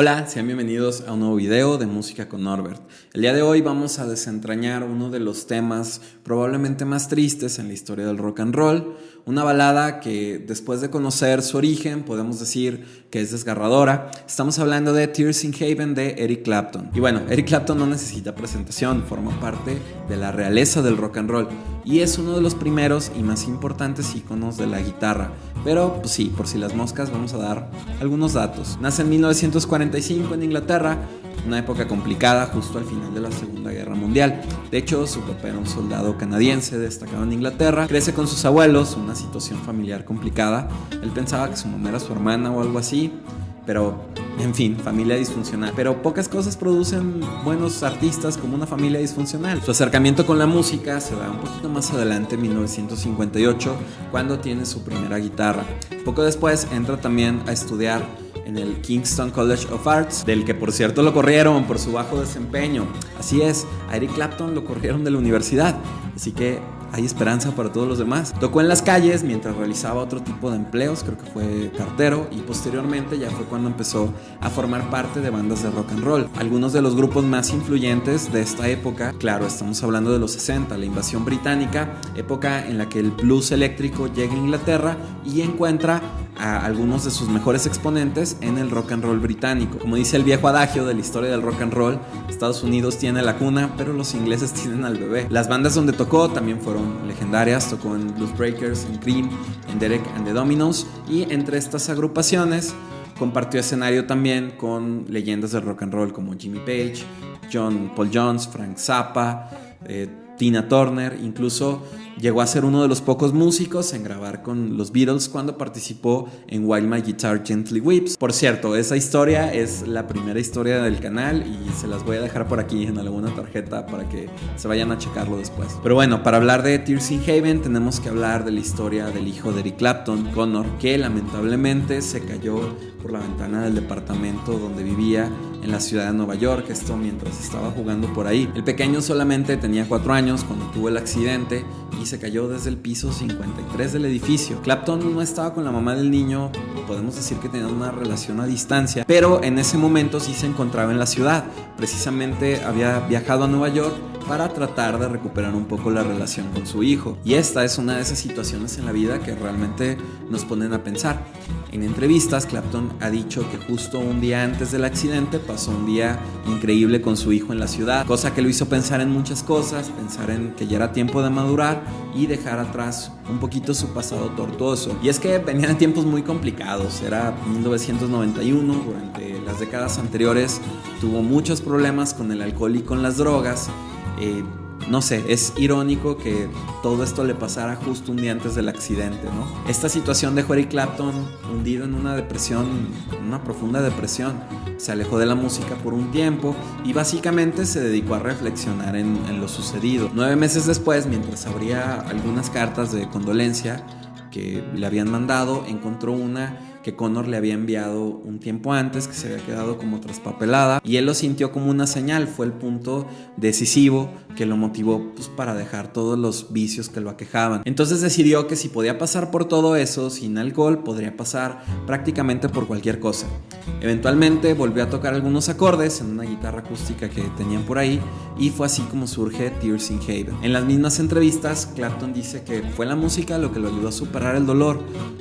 Hola, sean bienvenidos a un nuevo video de Música con Norbert. El día de hoy vamos a desentrañar uno de los temas probablemente más tristes en la historia del rock and roll, una balada que después de conocer su origen podemos decir que es desgarradora. Estamos hablando de Tears in Heaven de Eric Clapton. Y bueno, Eric Clapton no necesita presentación, forma parte de la realeza del rock and roll y es uno de los primeros y más importantes íconos de la guitarra. Pero pues sí, por si las moscas vamos a dar algunos datos. Nace en 1945 en Inglaterra, una época complicada justo al final de la Segunda Guerra Mundial. De hecho, su papá era un soldado canadiense destacado en Inglaterra. Crece con sus abuelos, una situación familiar complicada. Él pensaba que su mamá era su hermana o algo así, pero en fin, familia disfuncional. Pero pocas cosas producen buenos artistas como una familia disfuncional. Su acercamiento con la música se da un poquito más adelante, en 1958, cuando tiene su primera guitarra. Poco después entra también a estudiar en el Kingston College of Arts, del que por cierto lo corrieron por su bajo desempeño. Así es, a Eric Clapton lo corrieron de la universidad, así que hay esperanza para todos los demás. Tocó en las calles mientras realizaba otro tipo de empleos, creo que fue cartero, y posteriormente ya fue cuando empezó a formar parte de bandas de rock and roll. Algunos de los grupos más influyentes de esta época, claro, estamos hablando de los 60, la invasión británica, época en la que el blues eléctrico llega a Inglaterra y encuentra a algunos de sus mejores exponentes en el rock and roll británico. Como dice el viejo adagio de la historia del rock and roll, Estados Unidos tiene la cuna, pero los ingleses tienen al bebé. Las bandas donde tocó también fueron legendarias, tocó en Blues Breakers, en Cream, en Derek and the Dominos, y entre estas agrupaciones compartió escenario también con leyendas del rock and roll como Jimmy Page, Paul Jones, Frank Zappa, Tina Turner. Incluso llegó a ser uno de los pocos músicos en grabar con los Beatles cuando participó en While My Guitar Gently Weeps. Por cierto, esa historia es la primera historia del canal y se las voy a dejar por aquí en alguna tarjeta para que se vayan a checarlo después. Pero bueno, para hablar de Tears in Heaven tenemos que hablar de la historia del hijo de Eric Clapton, Connor, que lamentablemente se cayó por la ventana del departamento donde vivía en la ciudad de Nueva York, esto mientras estaba jugando por ahí. El pequeño solamente tenía 4 años cuando tuvo el accidente y se cayó desde el piso 53 del edificio. Clapton no estaba con la mamá del niño, podemos decir que tenían una relación a distancia, pero en ese momento sí se encontraba en la ciudad. Precisamente había viajado a Nueva York para tratar de recuperar un poco la relación con su hijo. Y esta es una de esas situaciones en la vida que realmente nos ponen a pensar. En entrevistas, Clapton ha dicho que justo un día antes del accidente pasó un día increíble con su hijo en la ciudad, cosa que lo hizo pensar en muchas cosas, pensar en que ya era tiempo de madurar y dejar atrás un poquito su pasado tortuoso. Y es que venían tiempos muy complicados, era 1991, durante las décadas anteriores tuvo muchos problemas con el alcohol y con las drogas. No sé, es irónico que todo esto le pasara justo un día antes del accidente, ¿no? Esta situación dejó a Eric Clapton hundido en una depresión, una profunda depresión. Se alejó de la música por un tiempo y básicamente se dedicó a reflexionar en lo sucedido. 9 meses después, mientras abría algunas cartas de condolencia que le habían mandado, encontró una que Connor le había enviado un tiempo antes, que se había quedado como traspapelada, y él lo sintió como una señal. Fue el punto decisivo que lo motivó para dejar todos los vicios que lo aquejaban. Entonces decidió que si podía pasar por todo eso sin alcohol, podría pasar prácticamente por cualquier cosa. Eventualmente volvió a tocar algunos acordes en una guitarra acústica que tenían por ahí, y fue así como surge Tears in Heaven. En las mismas entrevistas, Clapton dice que fue la música lo que lo ayudó a superar el dolor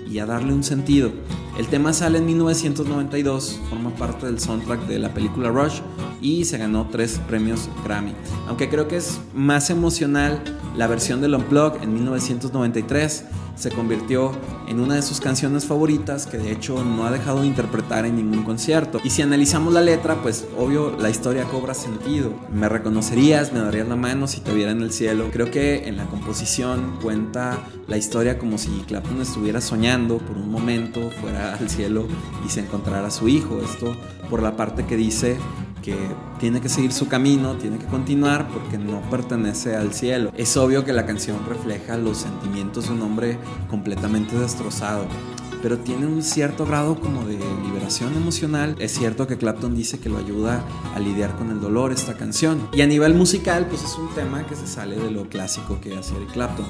y a darle un sentido. El tema sale en 1992, forma parte del soundtrack de la película Rush y se ganó 3 premios Grammy. Aunque creo que es más emocional la versión del Unplugged en 1993, se convirtió en una de sus canciones favoritas, que de hecho no ha dejado de interpretar en ningún concierto. Y si analizamos la letra, pues obvio la historia cobra sentido. Me reconocerías, me darías la mano si te viera en el cielo. Creo que en la composición cuenta la historia como si Clapton estuviera soñando por un momento, fuera al cielo y se encontrara a su hijo. Esto por la parte que dice que tiene que seguir su camino, tiene que continuar porque no pertenece al cielo. Es obvio que la canción refleja los sentimientos de un hombre completamente destrozado. pero tiene un cierto grado como de liberación emocional. Es cierto que Clapton dice que lo ayuda a lidiar con el dolor esta canción. Y a nivel musical, pues es un tema que se sale de lo clásico que hace Eric Clapton,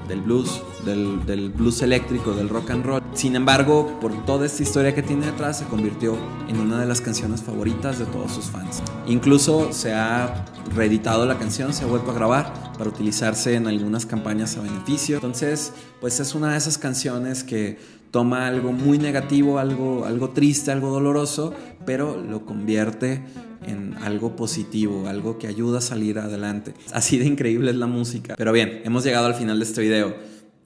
del blues, del blues eléctrico, del rock and roll. Sin embargo, por toda esta historia que tiene detrás, se convirtió en una de las canciones favoritas de todos sus fans. Incluso se ha reeditado la canción, se ha vuelto a grabar para utilizarse en algunas campañas a beneficio. Entonces, pues es una de esas canciones que toma algo muy negativo, algo triste, algo doloroso, pero lo convierte en algo positivo, algo que ayuda a salir adelante. Así de increíble es la música. Pero bien, hemos llegado al final de este video.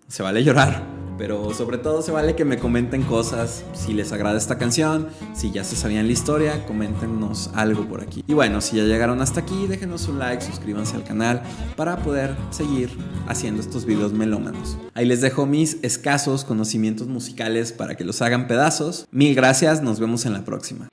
Se vale llorar, pero sobre todo se vale que me comenten cosas. Si les agrada esta canción, si ya se sabían la historia, coméntenos algo por aquí. Y bueno, si ya llegaron hasta aquí, déjenos un like, suscríbanse al canal para poder seguir haciendo estos videos melómanos. Ahí les dejo mis escasos conocimientos musicales para que los hagan pedazos. Mil gracias, nos vemos en la próxima.